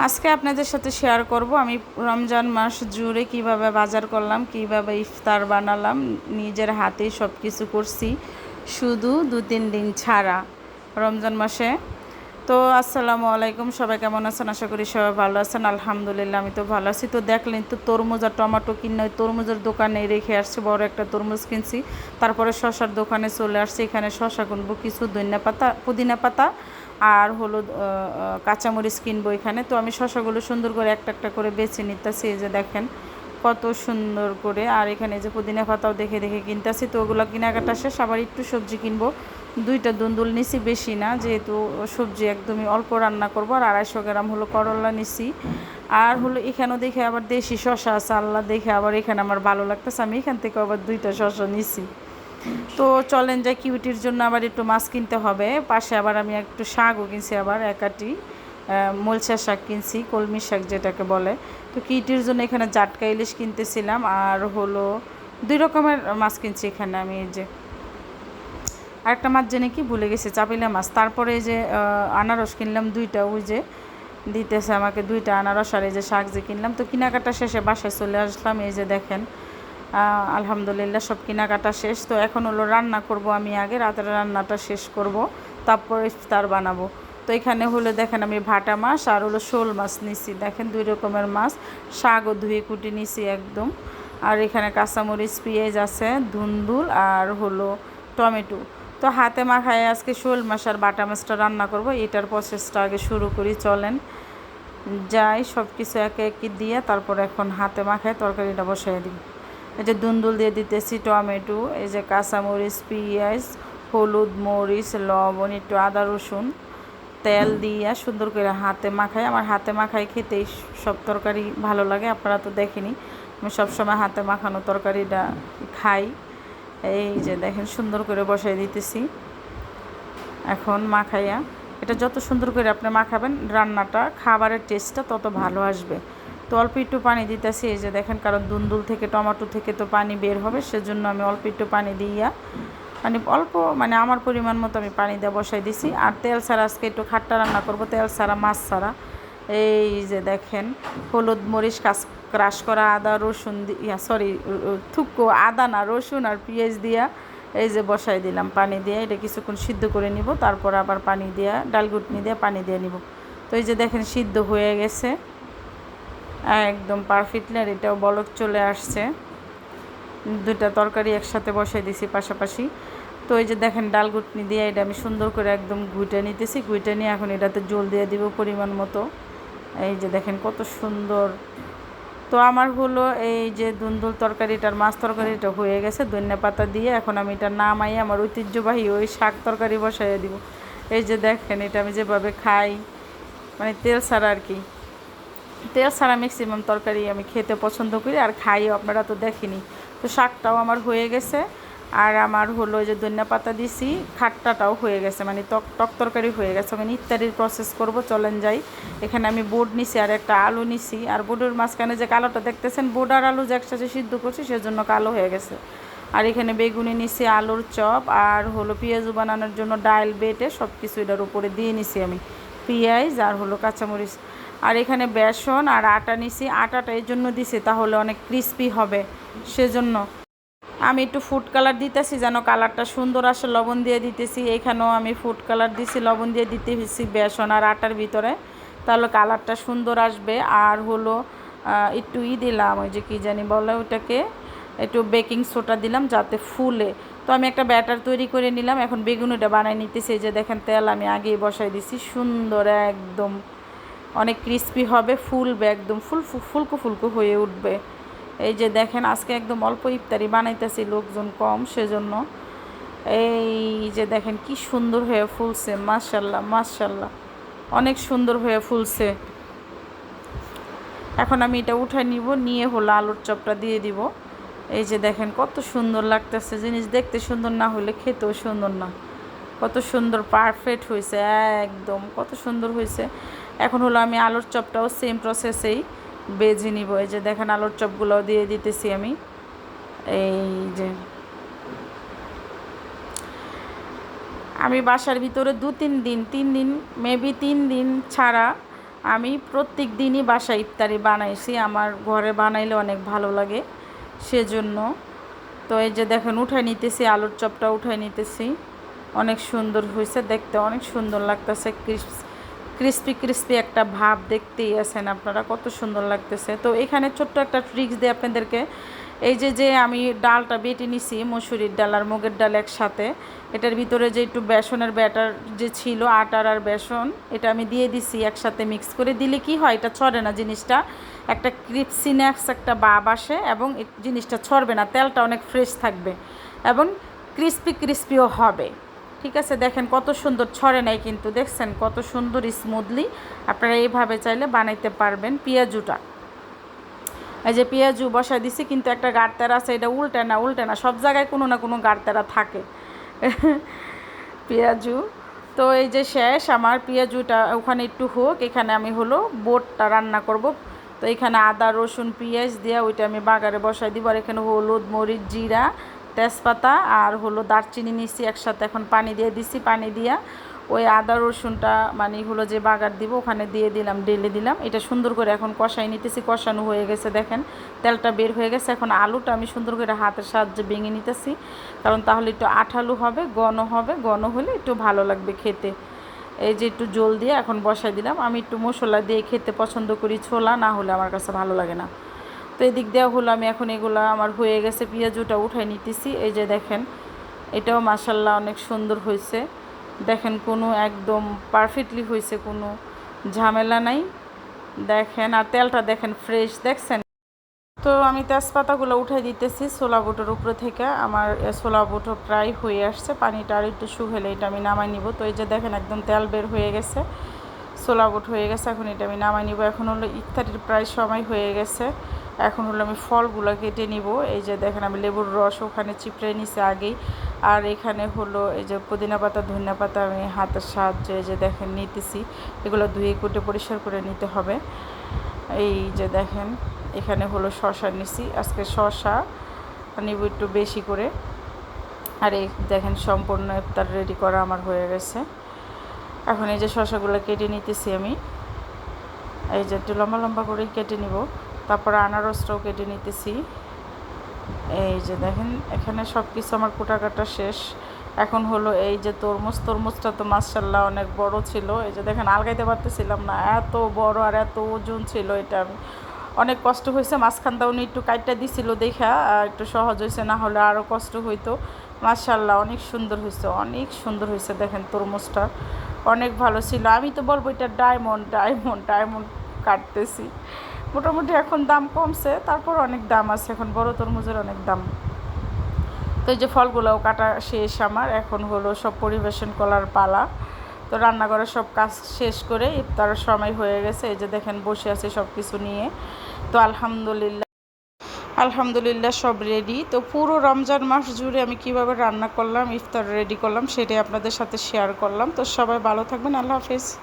আজকে আপনাদের সাথে শেয়ার করব আমি রমজান মাস জুড়ে কিভাবে বাজার করলাম, কিভাবে ইফতার বানালাম, নিজের হাতেই সব কিছু করছি, শুধু 2-3 দিন ছাড়া রমজান মাসে। তো আসসালামু আলাইকুম, সবাই কেমন আছেন? আশা করি সবাই ভালো আছেন। আলহামদুলিল্লাহ আমি তো ভালো আছি। তো দেখলেন তো তরমুজ আর টমেটো কিনে ওই তরমুজের দোকানে রেখে আসছি, বড় একটা তরমুজ কিনছি। তারপরে শশার দোকানে চলে আসছি, এখানে শশা কিনবো, কিছু ধনিয়া পাতা, পুদিনা পাতা আর হলুদ কাঁচামরিচ কিনবো এখানে। তো আমি শশাগুলো সুন্দর করে একটা একটা করে বেছে নিতেছি, এই যে দেখেন কত সুন্দর করে। আর এখানে যে পুদিনা পাতাও দেখে দেখে কিনতেছি। তো ওগুলো কেনাকাটা শেষ, আবার একটু সবজি কিনবো। 2টা দুন্দুল নিছি, বেশি না, যেহেতু সবজি একদমই অল্প রান্না করবো। আর 250 গ্রাম হলো করলা নিছি। আর হলো এখানেও দেখে আবার দেশি শশা আছে, আল্লাহ দেখে আবার এখানে আমার ভালো লাগতেছে, আমি এখান থেকে আবার 2টা শশা নিছি। তো চলেন যাই, কিউটির জন্য আবার একটু মাছ কিনতে হবে। পাশে আবার আমি একটু শাকও কিনছি, আবার একাটি মলসা শাক কিনছি, কলমি শাক যেটাকে বলে। তো কিউটির জন্য এখানে জাটকা ইলিশ কিনতেছিলাম, আর হলো 2 রকমের মাছ কিনছি এখানে আমি। এই যে আরেকটা মাছ জেনে কি ভুলে গেছি, চাপিলা মাছ। তারপরে এই যে আনারস কিনলাম 2টা, ওই যে দিতেছে আমাকে 2টা আনারস। আর এই যে শাক যে কিনলাম। তো কেনাকাটা শেষে বাসায় চলে আসলাম, এই যে দেখেন আলহামদুলিল্লাহ সব কেনাকাটা শেষ। তো এখন হলো রান্না করব, আমি আগে রাতের রান্নাটা শেষ করব, তারপর ইফতার বানাবো। তো এখানে হলো দেখেন আমি ভাটা মাছ আর হলো শোল মাছ নিছি, দেখেন 2 রকমের মাছ। শাকও ধুয়ে কুটি নিছি একদম। আর এখানে কাঁচামরিচ, পেঁয়াজ আছে, ধুন্দুল আর হলো টমেটো। তো হাতে মাখায় আজকে শোল মাছ আর বাটা মাছটা রান্না করব। এটার প্রসেসটা আগে শুরু করি, চলেন যাই। সব কিছু একে একে দিয়ে তারপর এখন হাতে মাখায় তরকারিটা বসাই দিই। এই যে দুন্দুল দিয়ে দিতেছি, টমেটো, এই যে কাঁচামরিচ, পেঁয়াজ, হলুদ, মরিচ, লবণ, একটু আদা রসুন, তেল দিয়ে সুন্দর করে হাতে মাখাই। আমার হাতে মাখাই খেতেই সব তরকারি ভালো লাগে, আপনারা তো দেখেনি আমি সবসময় হাতে মাখানো তরকারিটা খাই। এই যে দেখেন সুন্দর করে বসাই দিতেছি এখন মাখাইয়া। এটা যত সুন্দর করে আপনি মাখাবেন রান্নাটা, খাবারের টেস্টটা তত ভালো আসবে। তো অল্প একটু পানি দিতেছি, এই যে দেখেন, কারণ দুন্দুল থেকে টমেটো থেকে তো পানি বের হবে, সেজন্য আমি অল্প একটু পানি দিয়া, মানে অল্প, মানে আমার পরিমাণ মতো আমি পানি দিয়ে বসাই দিছি। আর তেল ছাড়া আজকে একটু খাট্টা রান্না করব, তেল ছাড়া, মাছ ছাড়া। এই যে দেখেন হলুদ, মরিচ, ক্রাশ করা আদা, রসুন দিয়া, সরি থুকো আদা না, রসুন আর পেঁয়াজ দিয়া এই যে বসাই দিলাম পানি দিয়ে। এটা কিছুক্ষণ সিদ্ধ করে নিব, তারপর আবার পানি দিয়া, ডাল ঘুটনি দিয়ে পানি দিয়ে নিব। তো এই যে দেখেন সিদ্ধ হয়ে গেছে একদম পারফেক্টলি, আর এটাও বলক চলে আসছে। 2টা তরকারি একসাথে বসাই দিছি পাশাপাশি। তো এই যে দেখেন ডাল ঘুটনি দিয়ে এটা আমি সুন্দর করে একদম ঘুটে নিতেছি, ঘুটে নিয়ে এখন এটাতে জল দিয়ে দিব পরিমাণ মতো। এই যে দেখেন কত সুন্দর। তো আমার হলো এই যে দুন্দুল তরকারিটার, মাছ তরকারিটা হয়ে গেছে ধনিয়া পাতা দিয়ে। এখন আমি এটা নামাই আমার ঐতিহ্যবাহী ওই শাক তরকারি বসাইয়ে দিব। এই যে দেখেন এটা আমি যেভাবে খাই, মানে তেল ছাড়া আর কি, তেল ছাড়া ম্যাক্সিমাম তরকারি আমি খেতে পছন্দ করি আর খাইও, আপনারা তো দেখেনি। তো শাকটাও আমার হয়ে গেছে, আর আমার হলো যে ধনিয়া পাতা দিছি, খাট্টাটাও হয়ে গেছে, মানে টক তরকারি হয়ে গেছে। মানে ইত্যাদির প্রসেস করব, চলেন যাই। এখানে আমি বোর্ড নিছি আর একটা আলু নিছি, আর বোর্ডের মাঝখানে যে কালোটা দেখতেছেন, বোর্ড আর আলু যে একসাথে সিদ্ধ করছি সেজন্য কালো হয়ে গেছে। আর এখানে বেগুনি নিছি, আলুর চপ, আর হলো পেঁয়াজু বানানোর জন্য ডাল বেটে সব কিছু এটার উপরে দিয়ে নিছি আমি, পেঁয়াজ আর হলো কাঁচামরিচ। আর এখানে বেসন আর আটা নিছি, আটাটা এই জন্য দিছি তাহলে অনেক ক্রিস্পি হবে, সেজন্য আমি একটু ফুড কালার দিতেছি যেন কালারটা সুন্দর আসে, লবণ দিয়ে দিতেছি। এখানেও আমি ফুড কালার দিছি, লবণ দিয়ে দিতেছি বেসন আর আটার ভিতরে, তাহলে কালারটা সুন্দর আসবে। আর হলো একটু দিলাম, ওই যে কী জানি বলে ওটাকে, একটু বেকিং সোডা দিলাম যাতে ফুলে। তো আমি একটা ব্যাটার তৈরি করে নিলাম, এখন বেগুনিটা বানাই নিতেছি। এই যে দেখেন তেল আমি আগেই বসাই দিছি, সুন্দর একদম অনেক ক্রিস্পি হবে, ফুলবে একদম, ফুলকো ফুলকো হয়ে উঠবে। এই যে দেখেন আজকে একদম অল্প ইফতারি বানাইতেছি, লোকজন কম, সেজন্য। এই যে দেখেন কি সুন্দর হয়ে ফুলছে, মাশাল্লাহ মাশাল্লাহ, অনেক সুন্দর হয়ে ফুলছে। এখন আমি এটা উঠাই নিব, নিয়ে হলো আলুর চপটা দিয়ে দিব। এই যে দেখেন কত সুন্দর লাগতেছে, জিনিস দেখতে সুন্দর না হলে খেতেও সুন্দর না। কত সুন্দর পারফেক্ট হয়েছে একদম, কত সুন্দর হয়েছে। এখন হলো আমি আলুর চপটাও সেম প্রসেসেই বেজে নিব। এই যে দেখেন আলুর চপগুলোও দিয়ে দিতেছি আমি। এই যে আমি বাসার ভিতরে 2-3 দিন, 3 দিন, মেবি 3 দিন ছাড়া আমি প্রত্যেক দিনই বাসায় ইফতারি বানাইছি, আমার ঘরে বানাইলে অনেক ভালো লাগে সেজন্য। তো এই যে দেখেন উঠাই নিতেছি, আলুর চপটা উঠাই নিতেছি, অনেক সুন্দর হয়েছে দেখতে, অনেক সুন্দর লাগতেছে, ক্রিস্পি ক্রিস্পি একটা ভাব দেখতেই আছেন আপনারা, কত সুন্দর লাগতেছে। তো এখানে ছোট্ট একটা ট্রিক্স দিয়ে আপনাদেরকে, এই যে আমি ডালটা বেটে নিছি, মসুরির ডাল আর মুগের ডাল একসাথে, এটার ভিতরে যে একটু বেসনের ব্যাটার যে ছিল, আটার আর বেসন, এটা আমি দিয়ে দিছি একসাথে মিক্স করে দিলে কি হয়, এটা ছড়ে না জিনিসটা, একটা ক্রিপসিনেস একটা ভাব আসে এবং জিনিসটা ছড়বে না, তেলটা অনেক ফ্রেশ থাকবে এবং ক্রিস্পি ক্রিস্পিও হবে। ঠিক আছে, দেখেন কত সুন্দর ছড়ে নাই কিন্তু, দেখছেন কত সুন্দর স্মুথলি। আপনারা এইভাবে চাইলে বানাইতে পারবেন। পেঁয়াজুটা, এই যে পেঁয়াজু বসাই দিছি, কিন্তু একটা গাড়তেরা আছে, এটা উল্টে না, সব জায়গায় কোনো না কোনো গাড়তেরা থাকে পেঁয়াজু। তো এই যে শেষ আমার পেঁয়াজুটা, ওখানে একটু হোক, এখানে আমি হলো বোটটা রান্না করব। তো এখানে আদা রসুন পেঁয়াজ দিয়ে ওইটা আমি বাগারে বসাই দিব, আর এখানে হলুদ মরিচ জিরা তেজপাতা আর হলো দারচিনি নিছি একসাথে, এখন পানি দিয়ে দিছি, পানি দিয়া ওই আদা রসুনটা মানে হলো যে বাগার দিব ওখানে দিয়ে দিলাম, ঢেলে দিলাম, এটা সুন্দর করে এখন কষাই নিতেছি। কষানো হয়ে গেছে, দেখেন তেলটা বের হয়ে গেছে। এখন আলুটা আমি সুন্দর করে হাতের সাহায্যে ভেঙে নিতেছি, কারণ তাহলে একটু আঠালো হবে, ঘন হলে একটু ভালো লাগবে খেতে। এই যে একটু জল দিয়ে এখন বসাই দিলাম। আমি একটু মশলা দিয়ে খেতে পছন্দ করি, ছোলা না হলে আমার কাছে ভালো লাগে না। তো এদিক দেওয়া হলো, আমি এখন এগুলো আমার হয়ে গেছে, পেঁয়াজুটা উঠাই নিতেছি। এই যে দেখেন এটাও মাশাল্লাহ অনেক সুন্দর হয়েছে, দেখেন কোনো একদম পারফেক্টলি হয়েছে, কোনো ঝামেলা নাই। দেখেন আর তেলটা দেখেন ফ্রেশ, দেখছেন। তো আমি তেজপাতাগুলো উঠাই দিতেছি ছোলা বুটোর উপরে থেকে। আমার ছোলা বুটো প্রায় হয়ে আসছে, পানিটা আর একটু শুকালে এটা আমি নামাই নিব। তো এই যে দেখেন একদম তেল বের হয়ে গেছে, ছোলা বুট হয়ে গেছে, এখন এটা আমি নামাই নিব। এখন হলো ইফতারির প্রায় সময় হয়ে গেছে, এখন হলো আমি ফলগুলো কেটে নিব। এই যে দেখেন আমি লেবুর রস ওখানে চিপড়ে নিছি আগেই, আর এখানে হলো এই যে পুদিনা পাতা ধনিয়া পাতা আমি হাতের সাহায্যে যে দেখেন নিতেছি, এগুলো ধুয়ে কুটে পরিষ্কার করে নিতে হবে। এই যে দেখেন এখানে হলো শসা নিছি, আজকে শসা নিব একটু বেশি করে। আর এই দেখেন সম্পূর্ণ ইফতার রেডি করা আমার হয়ে গেছে। এখন এই যে শসাগুলো কেটে নিতেছি আমি, এই যে একটু লম্বা লম্বা করে কেটে নিব। তারপর আনারসটাও কেটে নিতেছি। এই যে দেখেন এখানে সব কিছু আমার কাটা শেষ। এখন হলো এই যে তরমুজটা তো মাশাআল্লাহ অনেক বড় ছিল, এই যে দেখেন আলগাইতে পারতেছিলাম না, এত বড় আর এত ওজন ছিল, এটা আমি অনেক কষ্ট হয়েছে। মাঝখানটা উনি একটু কাইটটা দিছিল দেখা একটু সহজ হয়েছে, না হলে আরও কষ্ট হইতো। মাশাআল্লাহ অনেক সুন্দর হয়েছে, অনেক সুন্দর হয়েছে। দেখেন তরমুজটা অনেক ভালো ছিল, আমি তো বলবো এটা ডায়মন্ড ডায়মন্ড ডায়মন্ড কাটতেছি। মোটামুটি এখন দাম কমছে, তারপর অনেক দাম আছে, এখন বড় তরমুজের অনেক দাম। তো এই যে ফলগুলোও কাটা শেষ আমার, এখন হলো সব পরিবেশন করার পালা। তো রান্নাঘরের সব কাজ শেষ করে ইফতারের সময় হয়ে গেছে, এই যে দেখেন বসে আছে সব কিছু নিয়ে। তো আলহামদুলিল্লাহ সব রেডি। তো পুরো রমজান মাস জুড়ে আমি কিভাবে রান্না করলাম, ইফতার রেডি করলাম, সেটাই আপনাদের সাথে শেয়ার করলাম। তো সবাই ভালো থাকবেন, আল্লাহ হাফেজ।